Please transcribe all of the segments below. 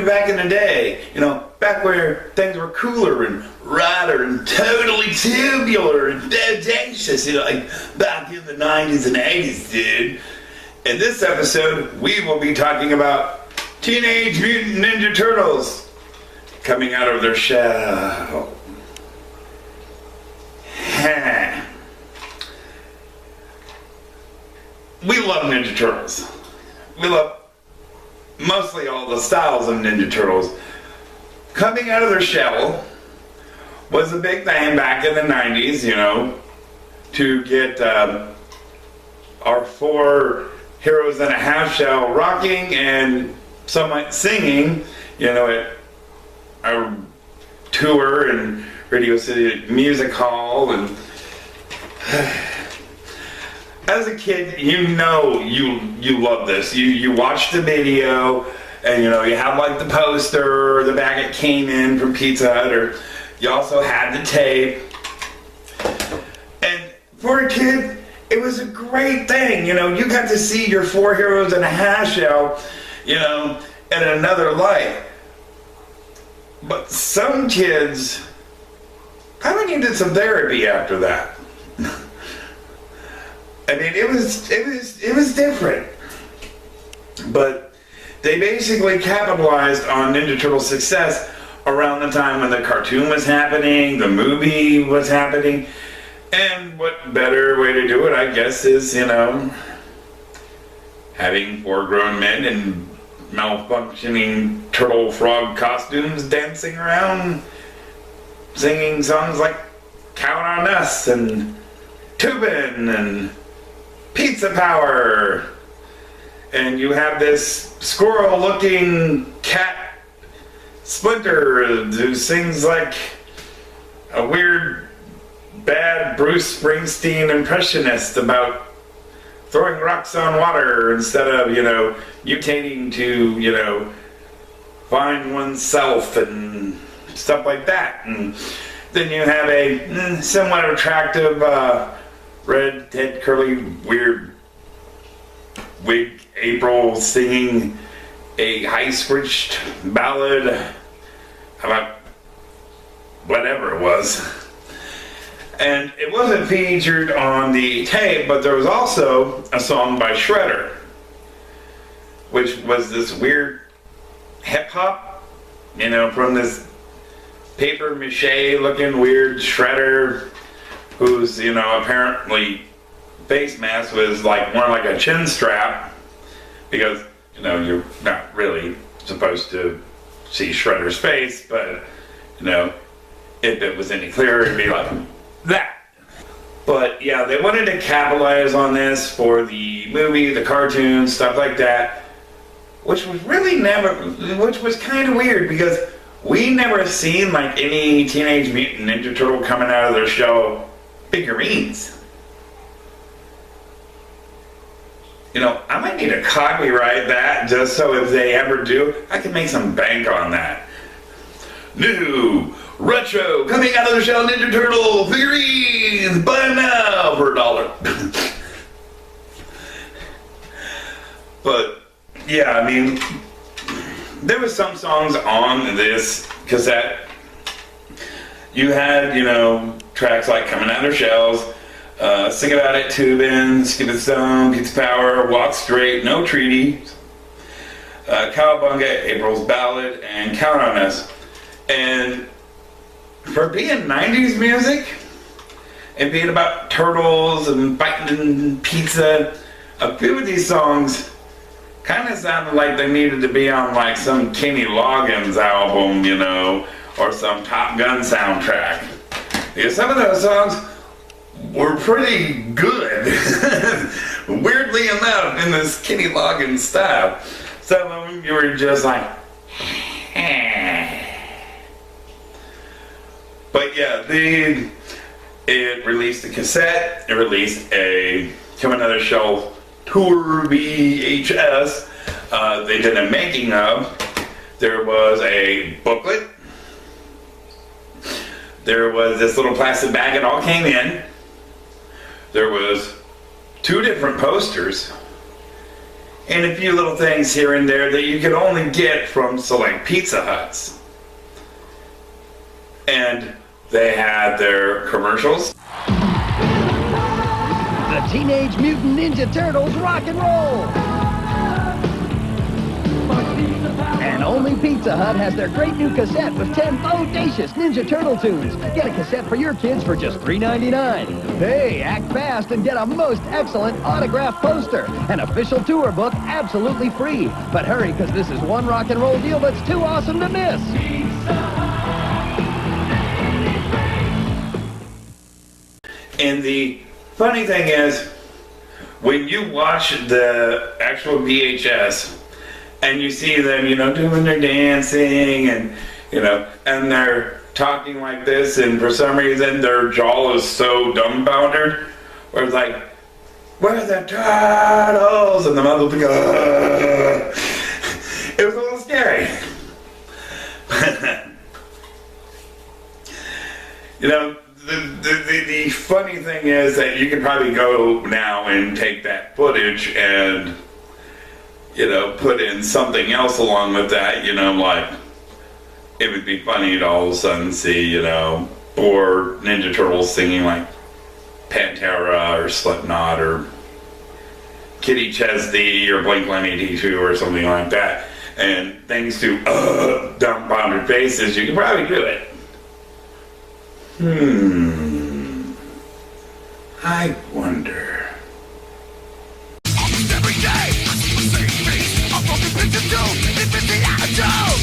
back in the day, you know, back where things were cooler and radder and totally tubular and audacious, you know, like back in the 90s and 80s, dude. In this episode, we will be talking about Teenage Mutant Ninja Turtles coming out of their shell. We love Ninja Turtles. We love mostly all the styles of Ninja Turtles. Coming out of their shell was a big thing back in the 90s, you know, to get our four heroes in a half shell rocking and somewhat singing, you know, at our tour and Radio City Music Hall. And as a kid, you know you love this. You watched the video, and you know you had like the poster or the bag it came in from Pizza Hut, or you also had the tape. And for a kid, it was a great thing. You know, you got to see your four heroes in a half shell, you know, in another light. But some kids probably needed some therapy after that. I mean, it was different. But they basically capitalized on Ninja Turtles' success around the time when the cartoon was happening, the movie was happening. And what better way to do it, I guess, is, you know, having four grown men in malfunctioning turtle frog costumes dancing around, singing songs like Count on Us and Tubin and Pizza Power. And you have this squirrel-looking cat Splinter who sings like a weird, bad Bruce Springsteen impressionist about throwing rocks on water instead of, you know, mutating to, you know, find oneself and stuff like that. And then you have a somewhat attractive red-head, curly, weird wig April singing a high-screeched ballad about whatever it was. And it wasn't featured on the tape, but there was also a song by Shredder, which was this weird hip-hop, you know, from this paper mache looking weird Shredder, whose, you know, apparently face mask was like more like a chin strap, because, you know, you're not really supposed to see Shredder's face, but, you know, if it was any clearer, it'd be like that. But yeah, they wanted to capitalize on this for the movie, the cartoon, stuff like that, which was really which was kind of weird, because we never seen like any Teenage Mutant Ninja Turtle coming out of their shell figurines. You know, I might need to copyright that just so if they ever do, I can make some bank on that. New retro coming out of the shell Ninja Turtle figurines, buy them now for $1. But yeah, I mean, there was some songs on this cassette. You had, you know, tracks like Coming Out of Shells, Sing About It, Tubin, Skip It Stone, Pizza Power, Walk Straight, No Treaty, Cowabunga, April's Ballad, and Count on Us. And for being 90s music and being about turtles and fighting and pizza, a few of these songs kind of sounded like they needed to be on like some Kenny Loggins album, you know, or some Top Gun soundtrack. Because some of those songs were pretty good, weirdly enough, in this Kenny Loggins style. Some of them you were just like, But yeah, it released a cassette, it released a Coming Out of the Shell Tour VHS, they did a making of. There was a booklet, there was this little plastic bag it all came in, there was 2 different posters, and a few little things here and there that you could only get from select Pizza Huts. And they had their commercials. The Teenage Mutant Ninja Turtles rock and roll! And only Pizza Hut has their great new cassette with 10 bodacious Ninja Turtle tunes. Get a cassette for your kids for just $3.99. Hey, act fast and get a most excellent autographed poster. An official tour book absolutely free. But hurry, because this is one rock and roll deal that's too awesome to miss. And the funny thing is, when you watch the actual VHS and you see them, doing their dancing and, and they're talking like this, and for some reason their jaw is so dumbfounded, where it's like, "Where's the turtles?" And the mother will be like, it was a little scary. The funny thing is that you can probably go now and take that footage and, put in something else along with that, like, it would be funny to all of a sudden see, four Ninja Turtles singing like Pantera or Slipknot or Kitty Chesney or Blink-182 or something like that. And thanks to dumbfounded faces, you can probably do it. I wonder. Every day, I see the same face. A broken picture too. It's the attitude.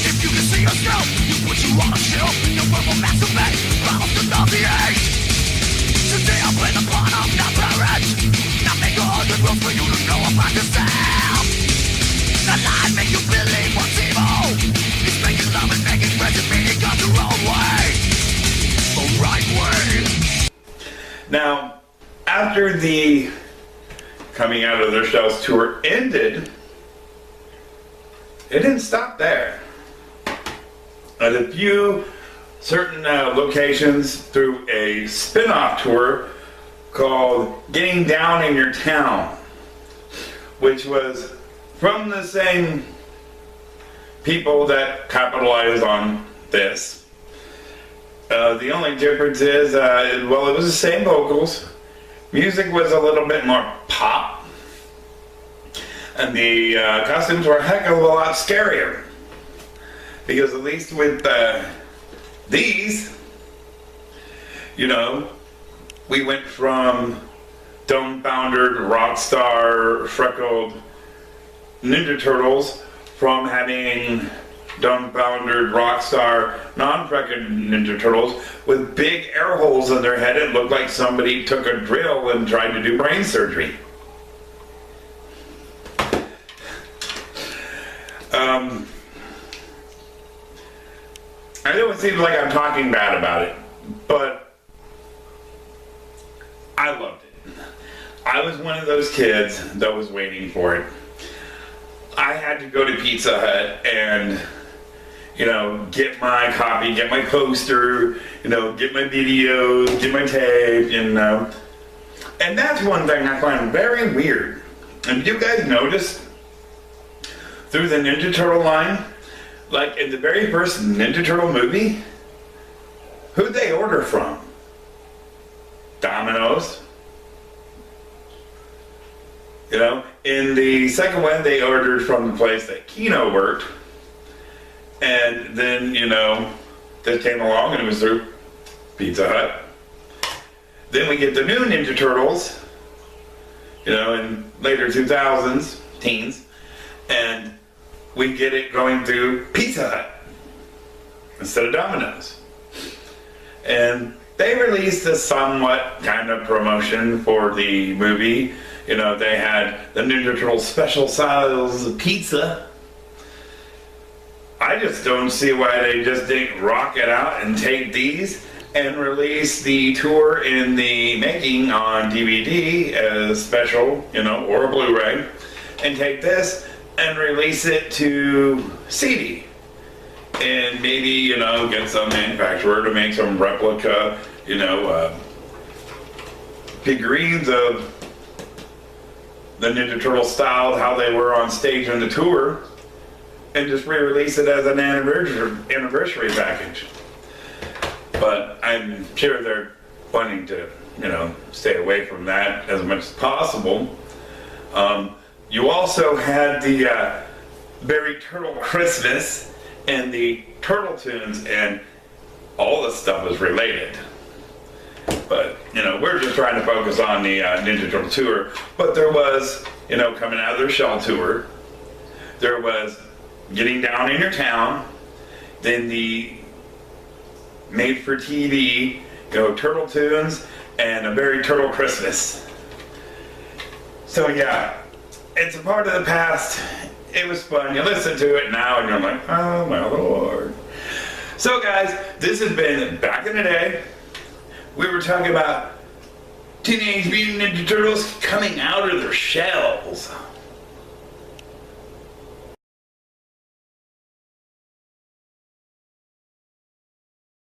If you can see yourself, you put you on a shelf. Your verbal masturbate, bound to nauseate. Today I play the part of not parent. Not make 100 rules for you to know about yourself. The lie make you believe what's evil. It's making love and making friends and meaning God's your own way. The right way. Now, after the Coming Out of Their Shells tour ended, it didn't stop there. At a few certain locations through a spin-off tour called Getting Down in Your Town, which was from the same people that capitalized on this. The only difference is, it was the same vocals. Music was a little bit more pop. And the costumes were a heck of a lot scarier. Because at least with these, we went from dumbfounded, rock star, freckled Ninja Turtles, from having dumbfounded rock star non-freckled Ninja Turtles with big air holes in their head. It looked like somebody took a drill and tried to do brain surgery. I know it seems like I'm talking bad about it, but I loved it. I was one of those kids that was waiting for it. I had to go to Pizza Hut and get my copy, get my poster, get my videos, get my tape, and that's one thing I find very weird. And you guys notice through the Ninja Turtle line, like in the very first Ninja Turtle movie, who'd they order from? Domino's. In the second one, they ordered from the place that Kino worked. And then, this came along and it was through Pizza Hut. Then we get the new Ninja Turtles, in later 2000s, teens. And we get it going through Pizza Hut instead of Domino's. And they released a somewhat kind of promotion for the movie. They had the Ninja Turtle special size pizza. I just don't see why they just didn't rock it out and take these and release the tour in the making on DVD as special, or a Blu-ray, and take this and release it to CD. And maybe, get some manufacturer to make some replica, figurines of the Ninja Turtles styled how they were on stage on the tour and just re-release it as an anniversary package. But I'm sure they're wanting to, stay away from that as much as possible. You also had the Berry Turtle Christmas and the Turtle Tunes, and all this stuff was related. But, we're just trying to focus on the Ninja Turtle tour. But there was, coming out of their shell tour, there was Getting Down in Your Town, then the made-for-TV, Turtle Tunes, and a Berry Turtle Christmas. So yeah, it's a part of the past. It was fun. You listen to it now and you're like, oh my Lord. So guys, this has been Back in the Day. We were talking about Teenage Mutant Ninja Turtles coming out of their shells.